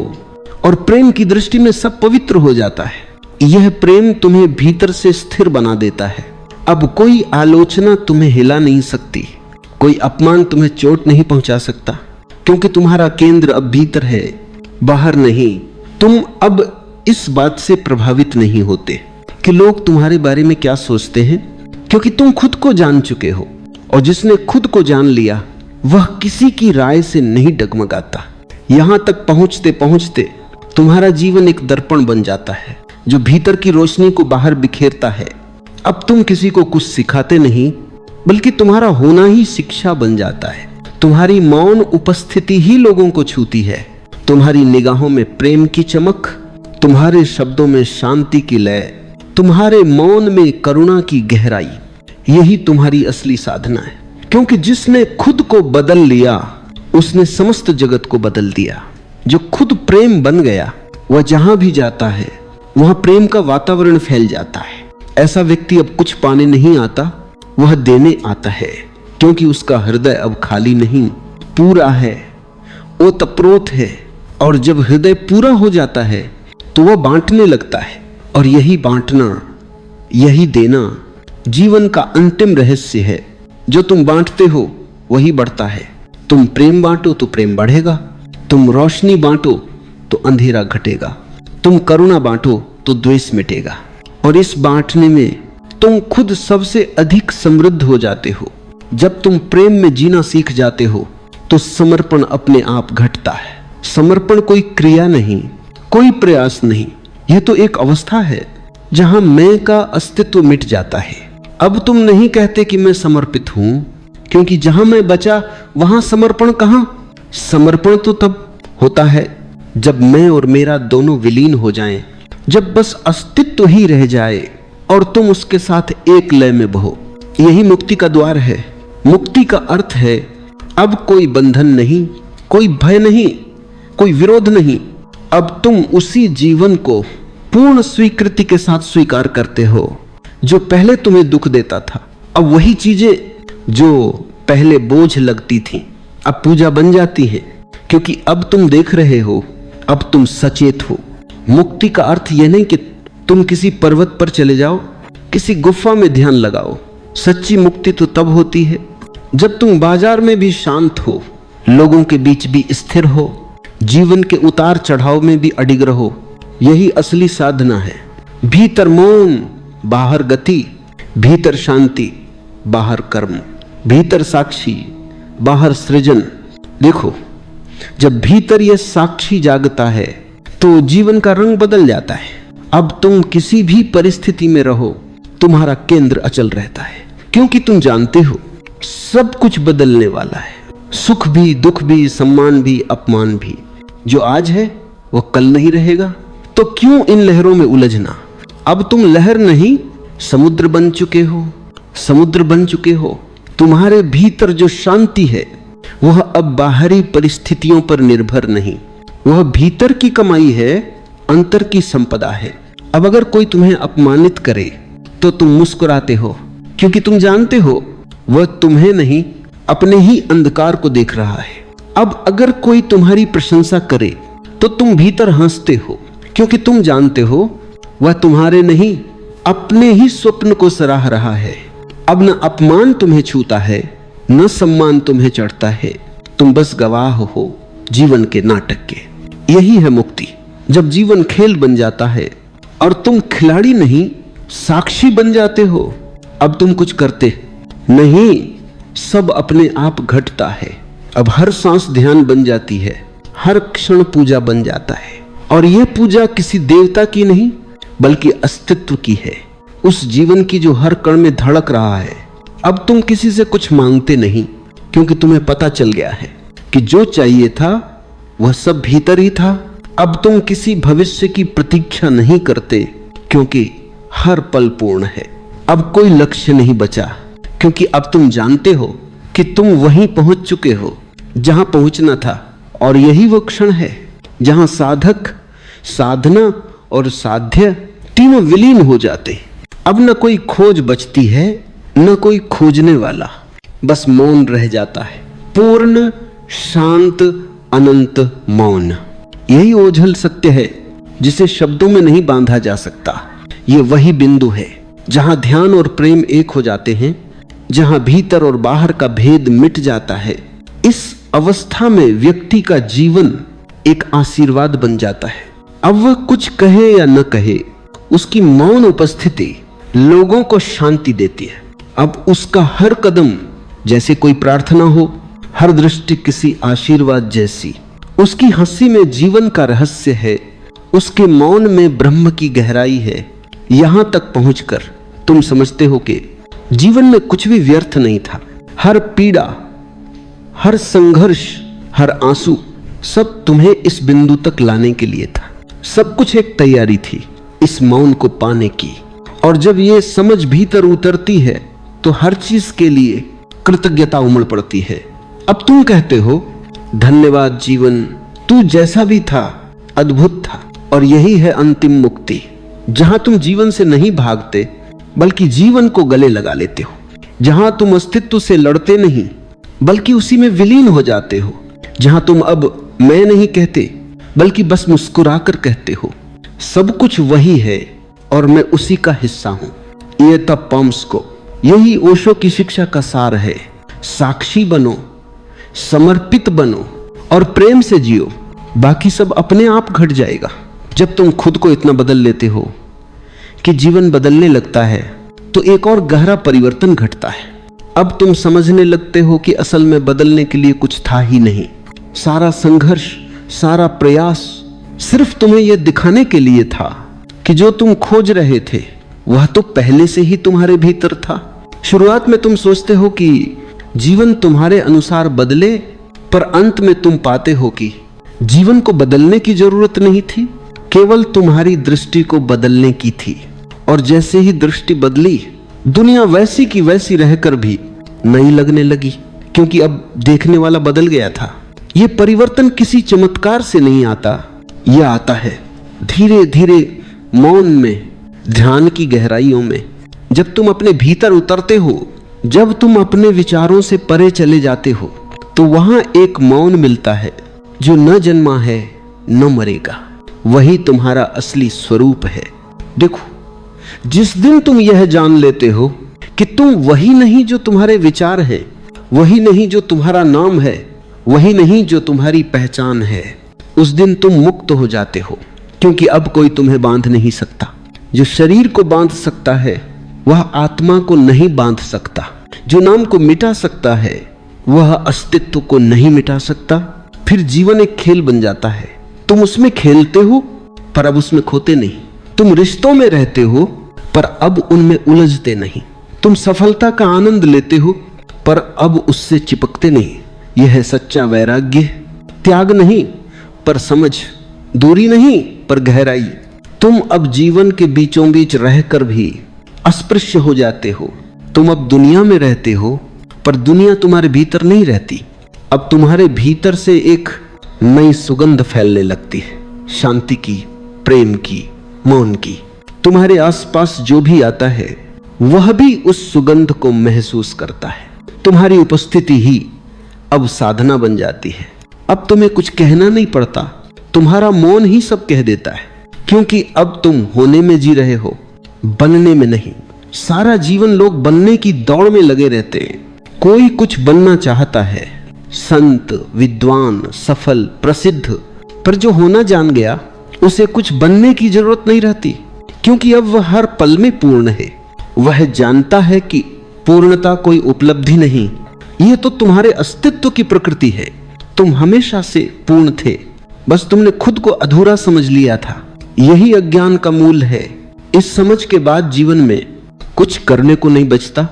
और प्रेम की दृष्टि में सब पवित्र हो जाता है। यह प्रेम तुम्हें भीतर से स्थिर बना देता है। अब कोई आलोचना तुम्हें हिला नहीं सकती, कोई अपमान तुम्हें चोट नहीं पहुंचा सकता, क्योंकि तुम्हारा केंद्र अब भीतर है, बाहर नहीं। तुम अब इस बात से प्रभावित नहीं होते कि लोग तुम्हारे बारे में क्या सोचते हैं, क्योंकि तुम खुद को जान चुके हो, और जिसने खुद को जान लिया वह किसी की राय से नहीं डगमगाता। यहां तक पहुंचते पहुंचते तुम्हारा जीवन एक दर्पण बन जाता है जो भीतर की रोशनी को बाहर बिखेरता है। अब तुम किसी को कुछ सिखाते नहीं, बल्कि तुम्हारा होना ही शिक्षा बन जाता है। तुम्हारी मौन उपस्थिति ही लोगों को छूती है। तुम्हारी निगाहों में प्रेम की चमक, तुम्हारे शब्दों में शांति की लय, तुम्हारे मौन में करुणा की गहराई, यही तुम्हारी असली साधना है। क्योंकि जिसने खुद को बदल लिया उसने समस्त जगत को बदल दिया। जो खुद प्रेम बन गया वह जहां भी जाता है वहां प्रेम का वातावरण फैल जाता है। ऐसा व्यक्ति अब कुछ पाने नहीं आता, वह देने आता है, क्योंकि उसका हृदय अब खाली नहीं, पूरा है, ओतप्रोत है। और जब हृदय पूरा हो जाता है तो वह बांटने लगता है, और यही बांटना, यही देना जीवन का अंतिम रहस्य है। जो तुम बांटते हो वही बढ़ता है। तुम प्रेम बांटो तो प्रेम बढ़ेगा, तुम रोशनी बांटो तो अंधेरा घटेगा, तुम करुणा बांटो तो द्वेष मिटेगा। और इस बांटने में तुम खुद सबसे अधिक समृद्ध हो जाते हो। जब तुम प्रेम में जीना सीख जाते हो तो समर्पण अपने आप घटता है। समर्पण कोई क्रिया नहीं, कोई प्रयास नहीं, यह तो एक अवस्था है जहां मैं का अस्तित्व मिट जाता है। अब तुम नहीं कहते कि मैं समर्पित हूं, क्योंकि जहां मैं बचा वहां समर्पण कहां। समर्पण तो तब होता है जब मैं और मेरा दोनों विलीन हो जाएं, जब बस अस्तित्व ही रह जाए और तुम उसके साथ एक लय में बहो। यही मुक्ति का द्वार है। मुक्ति का अर्थ है अब कोई बंधन नहीं, कोई भय नहीं, कोई विरोध नहीं। अब तुम उसी जीवन को पूर्ण स्वीकृति के साथ स्वीकार करते हो जो पहले तुम्हें दुख देता था। अब वही चीजें जो पहले बोझ लगती थीं अब पूजा बन जाती हैं, क्योंकि अब तुम देख रहे हो, अब तुम सचेत हो। मुक्ति का अर्थ यह नहीं कि तुम किसी पर्वत पर चले जाओ, किसी गुफा में ध्यान लगाओ। सच्ची मुक्ति तो तब होती है जब तुम बाजार में भी शांत हो, लोगों के बीच भी स्थिर हो, जीवन के उतार चढ़ाव में भी अडिग रहो। यही असली साधना है। भीतर मौन, बाहर गति, भीतर शांति, बाहर कर्म, भीतर साक्षी, बाहर सृजन। देखो, जब भीतर यह साक्षी जागता है तो जीवन का रंग बदल जाता है। अब तुम किसी भी परिस्थिति में रहो, तुम्हारा केंद्र अचल रहता है, क्योंकि तुम जानते हो सब कुछ बदलने वाला है। सुख भी, दुख भी, सम्मान भी, अपमान भी। जो आज है वो कल नहीं रहेगा, तो क्यों इन लहरों में उलझना। अब तुम लहर नहीं, समुद्र बन चुके हो, समुद्र बन चुके हो। तुम्हारे भीतर जो शांति है वह अब बाहरी परिस्थितियों पर निर्भर नहीं, वह भीतर की कमाई है, अंतर की संपदा है। अब अगर कोई तुम्हें अपमानित करे तो तुम मुस्कुराते हो, क्योंकि तुम जानते हो वह तुम्हें नहीं, अपने ही अंधकार को देख रहा है। अब अगर कोई तुम्हारी प्रशंसा करे तो तुम भीतर हंसते हो, क्योंकि तुम जानते हो वह तुम्हारे नहीं, अपने ही स्वप्न को सराह रहा है। अब न अपमान तुम्हें छूता है, न सम्मान तुम्हें चढ़ता है, तुम बस गवाह हो जीवन के नाटक के। यही है मुक्ति। जब जीवन खेल बन जाता है और तुम खिलाड़ी नहीं, साक्षी बन जाते हो। अब तुम कुछ करते नहीं, सब अपने आप घटता है। अब हर सांस ध्यान बन जाती है, हर क्षण पूजा बन जाता है। और यह पूजा किसी देवता की नहीं, बल्कि अस्तित्व की है, उस जीवन की जो हर कण में धड़क रहा है। अब तुम किसी से कुछ मांगते नहीं, क्योंकि तुम्हें पता चल गया है कि जो चाहिए था वह सब भीतर ही था। अब तुम किसी भविष्य की प्रतीक्षा नहीं करते, क्योंकि हर पल पूर्ण है। अब कोई लक्ष्य नहीं बचा, क्योंकि अब तुम जानते हो कि तुम वहीं पहुंच चुके हो जहां पहुंचना था। और यही वो क्षण है जहां साधक, साधना और साध्य तीनों विलीन हो जाते। अब न कोई खोज बचती है, न कोई खोजने वाला, बस मौन रह जाता है। पूर्ण, शांत, अनंत मौन। यही ओझल सत्य है जिसे शब्दों में नहीं बांधा जा सकता। ये वही बिंदु है जहां ध्यान और प्रेम एक हो जाते हैं, जहां भीतर और बाहर का भेद मिट जाता है। इस अवस्था में व्यक्ति का जीवन एक आशीर्वाद बन जाता है। अब वह कुछ कहे या न कहे, उसकी मौन उपस्थिति लोगों को शांति देती है। अब उसका हर कदम जैसे कोई प्रार्थना हो, हर दृष्टि किसी आशीर्वाद जैसी। उसकी हंसी में जीवन का रहस्य है, उसके मौन में ब्रह्म की गहराई है। यहां तक पहुंचकर तुम समझते हो कि जीवन में कुछ भी व्यर्थ नहीं था। हर पीड़ा, हर संघर्ष, हर आंसू सब तुम्हें इस बिंदु तक लाने के लिए था। सब कुछ एक तैयारी थी इस मौन को पाने की। और जब ये समझ भीतर उतरती है तो हर चीज के लिए कृतज्ञता उमड़ पड़ती है। अब तुम कहते हो, धन्यवाद जीवन, तू जैसा भी था अद्भुत था। और यही है अंतिम मुक्ति, जहां तुम जीवन से नहीं भागते बल्कि जीवन को गले लगा लेते हो। जहां तुम अस्तित्व से लड़ते नहीं बल्कि उसी में विलीन हो जाते हो। जहां तुम अब मैं नहीं कहते बल्कि बस मुस्कुराकर कहते हो, सब कुछ वही है और मैं उसी का हिस्सा हूं। ये तब पम्स को, यही ओशो की शिक्षा का सार है। साक्षी बनो, समर्पित बनो और प्रेम से जियो, बाकी सब अपने आप घट जाएगा। जब तुम खुद को इतना बदल लेते हो कि जीवन बदलने लगता है तो एक और गहरा परिवर्तन घटता है। अब तुम समझने लगते हो कि असल में बदलने के लिए कुछ था ही नहीं। सारा संघर्ष, सारा प्रयास सिर्फ तुम्हें यह दिखाने के लिए था कि जो तुम खोज रहे थे वह तो पहले से ही तुम्हारे भीतर था। शुरुआत में तुम सोचते हो कि जीवन तुम्हारे अनुसार बदले, पर अंत में तुम पाते हो कि जीवन को बदलने की जरूरत नहीं थी, केवल तुम्हारी दृष्टि को बदलने की थी। और जैसे ही दृष्टि बदली, दुनिया वैसी की वैसी रहकर भी नई लगने लगी, क्योंकि अब देखने वाला बदल गया था। यह परिवर्तन किसी चमत्कार से नहीं आता, यह आता है धीरे धीरे मौन में, ध्यान की गहराइयों में। जब तुम अपने भीतर उतरते हो, जब तुम अपने विचारों से परे चले जाते हो, तो वहां एक मौन मिलता है जो न जन्मा है न मरेगा। वही तुम्हारा असली स्वरूप है। देखो, जिस दिन तुम यह जान लेते हो कि तुम वही नहीं जो तुम्हारे विचार है, वही नहीं जो तुम्हारा नाम है, वही नहीं जो तुम्हारी पहचान है, उस दिन तुम मुक्त हो जाते हो। क्योंकि अब कोई तुम्हें बांध नहीं सकता। जो शरीर को बांध सकता है वह आत्मा को नहीं बांध सकता। जो नाम को मिटा सकता है वह अस्तित्व को नहीं मिटा सकता। फिर जीवन एक खेल बन जाता है। तुम उसमें खेलते हो पर अब उसमें खोते नहीं। तुम रिश्तों में रहते हो पर अब उनमें उलझते नहीं। तुम सफलता का आनंद लेते हो पर अब उससे चिपकते नहीं। यह है सच्चा वैराग्य। त्याग नहीं पर समझ, दूरी नहीं पर गहराई। तुम अब जीवन के बीचों बीच रहकर भी अस्पृश्य हो जाते हो। तुम अब दुनिया में रहते हो पर दुनिया तुम्हारे भीतर नहीं रहती। अब तुम्हारे भीतर से एक नई सुगंध फैलने लगती है, शांति की, प्रेम की, मौन की। तुम्हारे आसपास जो भी आता है वह भी उस सुगंध को महसूस करता है। तुम्हारी उपस्थिति ही अब साधना बन जाती है। अब तुम्हें कुछ कहना नहीं पड़ता, तुम्हारा मौन ही सब कह देता है। क्योंकि अब तुम होने में जी रहे हो, बनने में नहीं। सारा जीवन लोग बनने की दौड़ में लगे रहते हैं। कोई कुछ बनना चाहता है, संत, विद्वान, सफल, प्रसिद्ध, पर जो होना जान गया उसे कुछ बनने की जरूरत नहीं रहती, क्योंकि अब वह हर पल में पूर्ण है। वह जानता है कि पूर्णता कोई उपलब्धि नहीं, यह तो तुम्हारे अस्तित्व की प्रकृति है। तुम हमेशा से पूर्ण थे, बस तुमने खुद को अधूरा समझ लिया था। यही अज्ञान का मूल है। इस समझ के बाद जीवन में कुछ करने को नहीं बचता,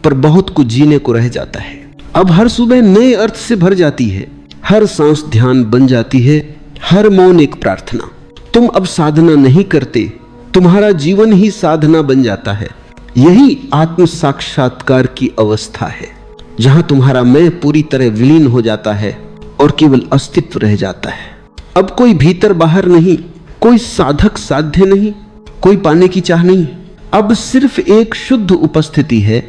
पर बहुत कुछ जीने को रह जाता है। अब हर सुबह नए अर्थ से भर जाती है, हर सांस ध्यान बन जाती है, हर मौन एक प्रार्थना। तुम अब साधना नहीं करते, तुम्हारा जीवन ही साधना बन जाता है। यही आत्म साक्षात्कार की अवस्था है, जहां तुम्हारा मैं पूरी तरह विलीन हो जाता है और केवल अस्तित्व रह जाता है। अब कोई भीतर बाहर नहीं, कोई साधक साध्य नहीं, कोई पाने की चाह नहीं। अब सिर्फ एक शुद्ध उपस्थिति है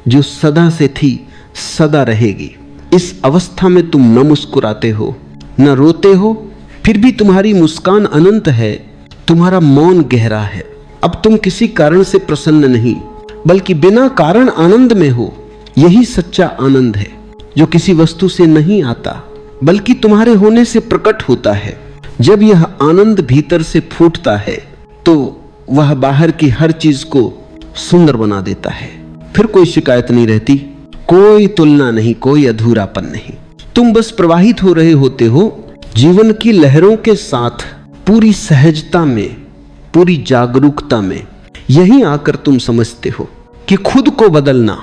जो सदा से थी, सदा रहेगी। इस अवस्था में तुम न मुस्कुराते हो, न रोते हो, फिर भी तुम्हारी मुस्कान अनंत है। तुम्हारा मौन गहरा है। अब तुम किसी कारण से प्रसन्न नहीं, बल्कि बिना कारण आनंद में हो। यही सच्चा आनंद है, जो किसी वस्तु से नहीं आता, बल्कि तुम्हारे होने से प्रकट होता है। जब यह आनंद भीतर से फूटता है, तो वह बाहर की हर चीज को सुंदर बना देता है। फिर कोई शिकायत नहीं रहती, कोई तुलना नहीं, कोई अधूरापन नहीं। तुम बस प्रवाहित हो रहे होते हो जीवन की लहरों के साथ, पूरी सहजता में, पूरी जागरूकता में। यही आकर तुम समझते हो कि खुद को बदलना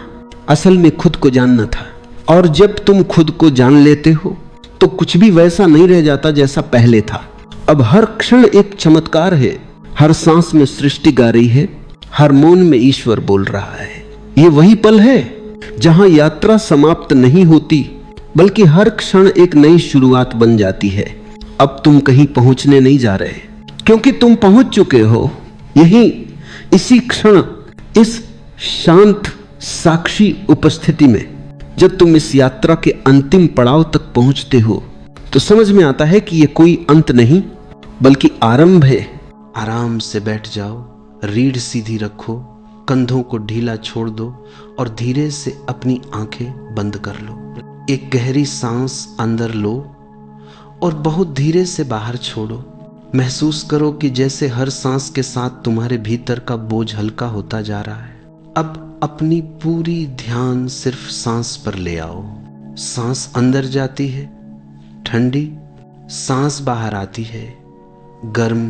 असल में खुद को जानना था। और जब तुम खुद को जान लेते हो तो कुछ भी वैसा नहीं रह जाता जैसा पहले था। अब हर क्षण एक चमत्कार है, हर सांस में सृष्टि गा रही है, हर मौन में ईश्वर बोल रहा है। ये वही पल है जहां यात्रा समाप्त नहीं होती, बल्कि हर क्षण एक नई शुरुआत बन जाती है। अब तुम कहीं पहुंचने नहीं जा रहे, क्योंकि तुम पहुंच चुके हो यहीं, इसी क्षण, इस शांत साक्षी उपस्थिति में। जब तुम इस यात्रा के अंतिम पड़ाव तक पहुंचते हो तो समझ में आता है कि यह कोई अंत नहीं, बल्कि आरंभ है। आराम से बैठ जाओ, रीढ़ सीधी रखो, कंधों को ढीला छोड़ दो और धीरे से अपनी आंखें बंद कर लो। एक गहरी सांस अंदर लो और बहुत धीरे से बाहर छोड़ो। महसूस करो कि जैसे हर सांस के साथ तुम्हारे भीतर का बोझ हल्का होता जा रहा है। अब अपनी पूरी ध्यान सिर्फ सांस पर ले आओ। सांस अंदर जाती है ठंडी, सांस बाहर आती है गर्म।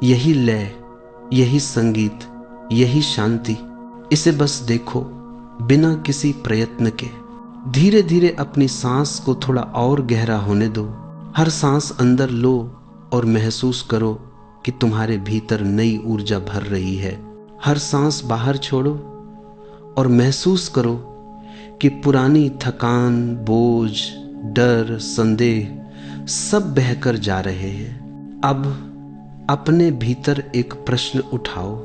यही लय, यही संगीत, यही शांति। इसे बस देखो, बिना किसी प्रयत्न के। धीरे धीरे अपनी सांस को थोड़ा और गहरा होने दो। हर सांस अंदर लो और महसूस करो कि तुम्हारे भीतर नई ऊर्जा भर रही है। हर सांस बाहर छोड़ो और महसूस करो कि पुरानी थकान, बोझ, डर, संदेह सब बहकर जा रहे हैं। अब अपने भीतर एक प्रश्न उठाओ,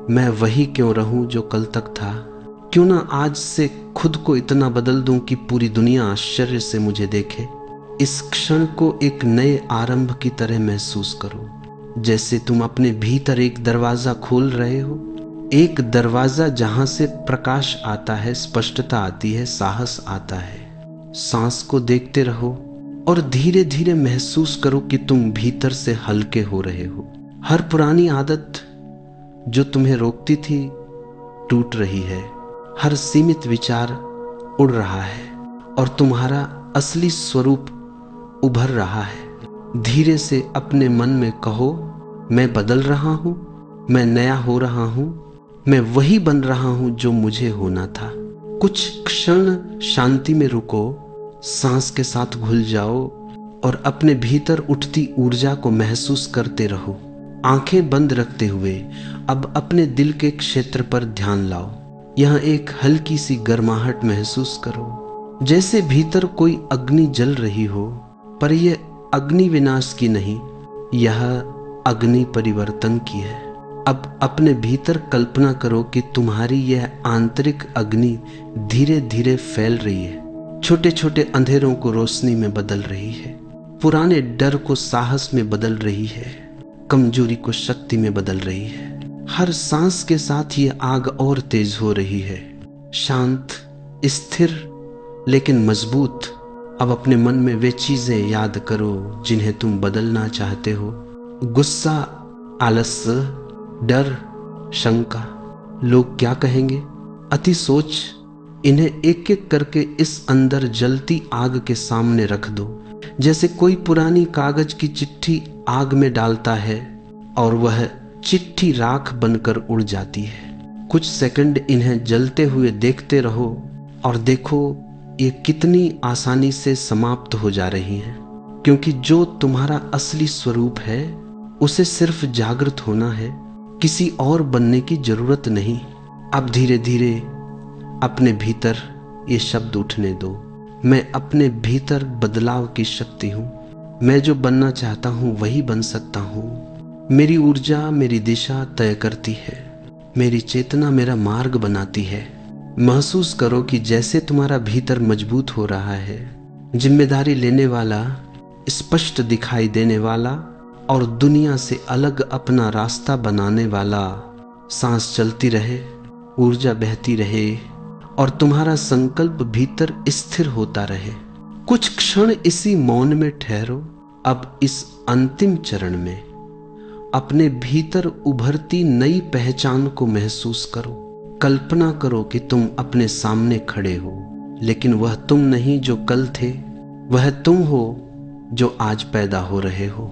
मैं वही क्यों रहूं जो कल तक था? क्यों ना आज से खुद को इतना बदल दूं कि पूरी दुनिया आश्चर्य से मुझे देखे। इस क्षण को एक नए आरंभ की तरह महसूस करो, जैसे तुम अपने भीतर एक दरवाजा खोल रहे हो। एक दरवाजा जहां से प्रकाश आता है, स्पष्टता आती है, साहस आता है। सांस को देखते रहो और धीरे धीरे महसूस करो कि तुम भीतर से हल्के हो रहे हो। हर पुरानी आदत जो तुम्हें रोकती थी टूट रही है। हर सीमित विचार उड़ रहा है और तुम्हारा असली स्वरूप उभर रहा है। धीरे से अपने मन में कहो, मैं बदल रहा हूं, मैं नया हो रहा हूं, मैं वही बन रहा हूं जो मुझे होना था। कुछ क्षण शांति में रुको, सांस के साथ घुल जाओ और अपने भीतर उठती ऊर्जा को महसूस करते रहो। आंखें बंद रखते हुए अब अपने दिल के क्षेत्र पर ध्यान लाओ। यहाँ एक हल्की सी गर्माहट महसूस करो, जैसे भीतर कोई अग्नि जल रही हो, पर यह अग्नि विनाश की नहीं, यह अग्नि परिवर्तन की है। अब अपने भीतर कल्पना करो कि तुम्हारी यह आंतरिक अग्नि धीरे धीरे फैल रही है, छोटे छोटे अंधेरों को रोशनी में बदल रही है, पुराने डर को साहस में बदल रही है, कमजोरी को शक्ति में बदल रही है। हर सांस के साथ ये आग और तेज हो रही है, शांत, स्थिर लेकिन मजबूत। अब अपने मन में वे चीजें याद करो जिन्हें तुम बदलना चाहते हो। गुस्सा, आलस्य, डर, शंका, लोग क्या कहेंगे, अति सोच, इन्हें एक एक करके इस अंदर जलती आग के सामने रख दो। जैसे कोई पुरानी कागज की चिट्ठी आग में डालता है और वह चिट्ठी राख बनकर उड़ जाती है। कुछ सेकंड इन्हें जलते हुए देखते रहो और देखो ये कितनी आसानी से समाप्त हो जा रही हैं, क्योंकि जो तुम्हारा असली स्वरूप है उसे सिर्फ जागृत होना है, किसी और बनने की जरूरत नहीं। अब धीरे धीरे अपने भीतर ये शब्द उठने दो, मैं अपने भीतर बदलाव की शक्ति हूँ, मैं जो बनना चाहता हूँ वही बन सकता हूँ। मेरी ऊर्जा मेरी दिशा तय करती है, मेरी चेतना मेरा मार्ग बनाती है। महसूस करो कि जैसे तुम्हारा भीतर मजबूत हो रहा है, जिम्मेदारी लेने वाला, स्पष्ट दिखाई देने वाला, और दुनिया से अलग अपना रास्ता बनाने वाला। सांस चलती रहे, ऊर्जा बहती रहे और तुम्हारा संकल्प भीतर स्थिर होता रहे। कुछ क्षण इसी मौन में ठहरो। अब इस अंतिम चरण में अपने भीतर उभरती नई पहचान को महसूस करो। कल्पना करो कि तुम अपने सामने खड़े हो, लेकिन वह तुम नहीं जो कल थे, वह तुम हो जो आज पैदा हो रहे हो।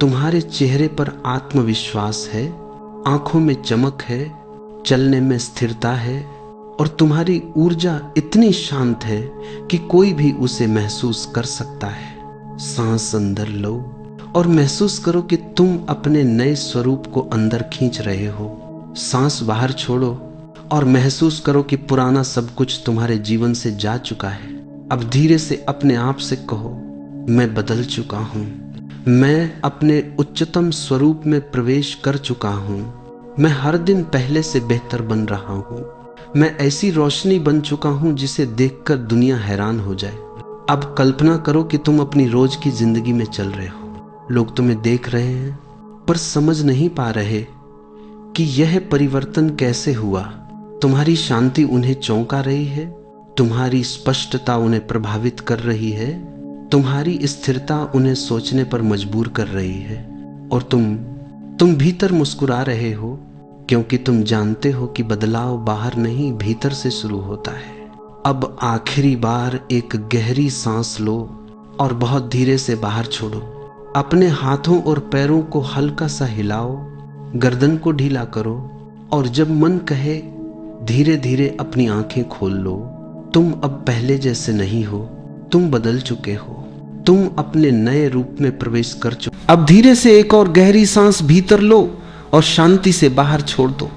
तुम्हारे चेहरे पर आत्मविश्वास है, आंखों में चमक है, चलने में स्थिरता है और तुम्हारी ऊर्जा इतनी शांत है कि कोई भी उसे महसूस कर सकता है। सांस अंदर लो और महसूस करो कि तुम अपने नए स्वरूप को अंदर खींच रहे हो। सांस बाहर छोड़ो और महसूस करो कि पुराना सब कुछ तुम्हारे जीवन से जा चुका है। अब धीरे से अपने आप से कहो, मैं बदल चुका हूँ, मैं अपने उच्चतम स्वरूप में प्रवेश कर चुका हूँ, मैं हर दिन पहले से बेहतर बन रहा हूँ, मैं ऐसी रोशनी बन चुका हूँ जिसे देखकर दुनिया हैरान हो जाए। अब कल्पना करो कि तुम अपनी रोज की जिंदगी में चल रहे हो। लोग तुम्हें देख रहे हैं पर समझ नहीं पा रहे कि यह परिवर्तन कैसे हुआ। तुम्हारी शांति उन्हें चौंका रही है, तुम्हारी स्पष्टता उन्हें प्रभावित कर रही है, तुम्हारी स्थिरता उन्हें सोचने पर मजबूर कर रही है और तुम भीतर मुस्कुरा रहे हो, क्योंकि तुम जानते हो कि बदलाव बाहर नहीं भीतर से शुरू होता है। अब आखिरी बार एक गहरी सांस लो और बहुत धीरे से बाहर छोड़ो। अपने हाथों और पैरों को हल्का सा हिलाओ, गर्दन को ढीला करो और जब मन कहे धीरे धीरे अपनी आंखें खोल लो। तुम अब पहले जैसे नहीं हो, तुम बदल चुके हो, तुम अपने नए रूप में प्रवेश कर चुके। अब धीरे से एक और गहरी सांस भीतर लो और शांति से बाहर छोड़ दो।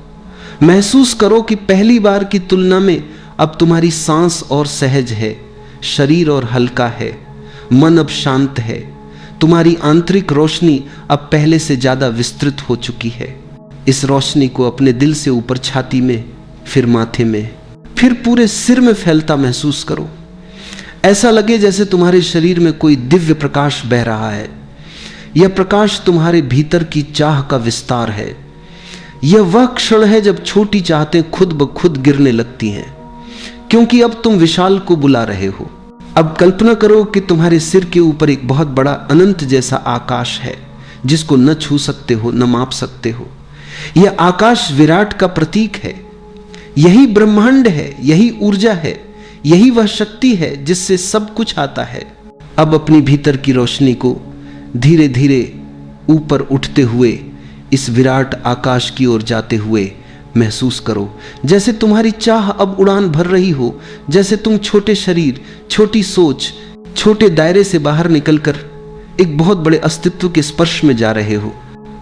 महसूस करो कि पहली बार की तुलना में अब तुम्हारी सांस और सहज है, शरीर और हल्का है, मन अब शांत है। तुम्हारी आंतरिक रोशनी अब पहले से ज्यादा विस्तृत हो चुकी है। इस रोशनी को अपने दिल से ऊपर छाती में, फिर माथे में, फिर पूरे सिर में फैलता महसूस करो। ऐसा लगे जैसे तुम्हारे शरीर में कोई दिव्य प्रकाश बह रहा है। यह प्रकाश तुम्हारे भीतर की चाह का विस्तार है। यह वह क्षण है जब छोटी चाहतें खुद ब खुद गिरने लगती हैं, क्योंकि अब तुम विशाल को बुला रहे हो। अब कल्पना करो कि तुम्हारे सिर के ऊपर एक बहुत बड़ा अनंत जैसा आकाश है, जिसको न छू सकते हो, न माप सकते हो। यह आकाश विराट का प्रतीक है। यही ब्रह्मांड है, यही ऊर्जा है, यही वह शक्ति है जिससे सब कुछ आता है। अब अपनी भीतर की रोशनी को धीरे धीरे ऊपर उठते हुए इस विराट आकाश की ओर जाते हुए महसूस करो, जैसे तुम्हारी चाह अब उड़ान भर रही हो, जैसे तुम छोटे शरीर, छोटी सोच, छोटे दायरे से बाहर निकलकर एक बहुत बड़े अस्तित्व के स्पर्श में जा रहे हो।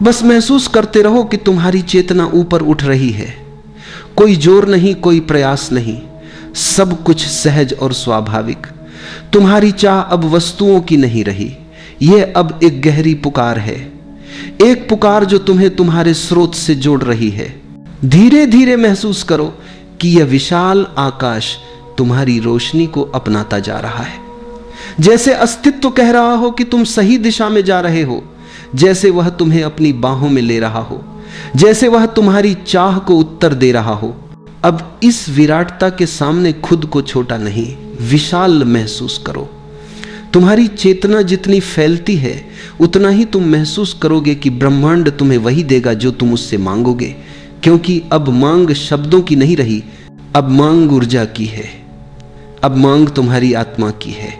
बस महसूस करते रहो कि तुम्हारी चेतना ऊपर उठ रही है। कोई जोर नहीं, कोई प्रयास नहीं, सब कुछ सहज और स्वाभाविक। तुम्हारी चाह अब वस्तुओं की नहीं रही, यह अब एक गहरी पुकार है, एक पुकार जो तुम्हें तुम्हारे स्रोत से जोड़ रही है। धीरे धीरे महसूस करो कि यह विशाल आकाश तुम्हारी रोशनी को अपनाता जा रहा है, जैसे अस्तित्व कह रहा हो कि तुम सही दिशा में जा रहे हो, जैसे वह तुम्हें अपनी बाहों में ले रहा हो, जैसे वह तुम्हारी चाह को उत्तर दे रहा हो। अब इस विराटता के सामने खुद को छोटा नहीं, विशाल महसूस करो। तुम्हारी चेतना जितनी फैलती है उतना ही तुम महसूस करोगे कि ब्रह्मांड तुम्हें वही देगा जो तुम उससे मांगोगे, क्योंकि अब मांग शब्दों की नहीं रही, अब मांग ऊर्जा की है, अब मांग तुम्हारी आत्मा की है।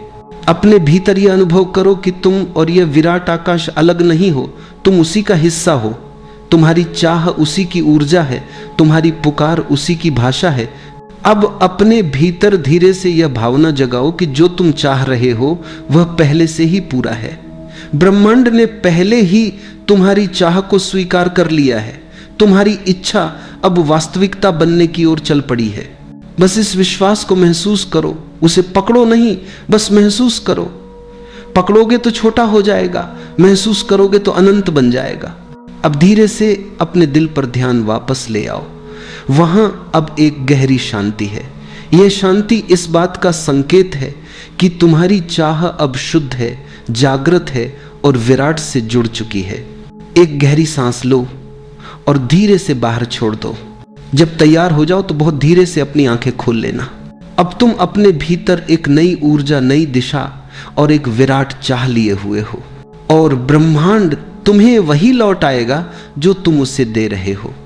अपने भीतर यह अनुभव करो कि तुम और यह विराट आकाश अलग नहीं हो, तुम उसी का हिस्सा हो। तुम्हारी चाह उसी की ऊर्जा है, तुम्हारी पुकार उसी की भाषा है। अब अपने भीतर धीरे से यह भावना जगाओ कि जो तुम चाह रहे हो वह पहले से ही पूरा है। ब्रह्मांड ने पहले ही तुम्हारी चाह को स्वीकार कर लिया है। तुम्हारी इच्छा अब वास्तविकता बनने की ओर चल पड़ी है। बस इस विश्वास को महसूस करो, उसे पकड़ो नहीं, बस महसूस करो। पकड़ोगे तो छोटा हो जाएगा, महसूस करोगे तो अनंत बन जाएगा। अब धीरे से अपने दिल पर ध्यान वापस ले आओ। वहां अब एक गहरी शांति है। यह शांति इस बात का संकेत है कि तुम्हारी चाह अब शुद्ध है, जागृत है और विराट से जुड़ चुकी है। एक गहरी सांस लो और धीरे से बाहर छोड़ दो। जब तैयार हो जाओ तो बहुत धीरे से अपनी आंखें खोल लेना। अब तुम अपने भीतर एक नई ऊर्जा, नई दिशा और एक विराट चाह लिए हुए हो, और ब्रह्मांड तुम्हें वही लौट आएगा जो तुम उससे दे रहे हो।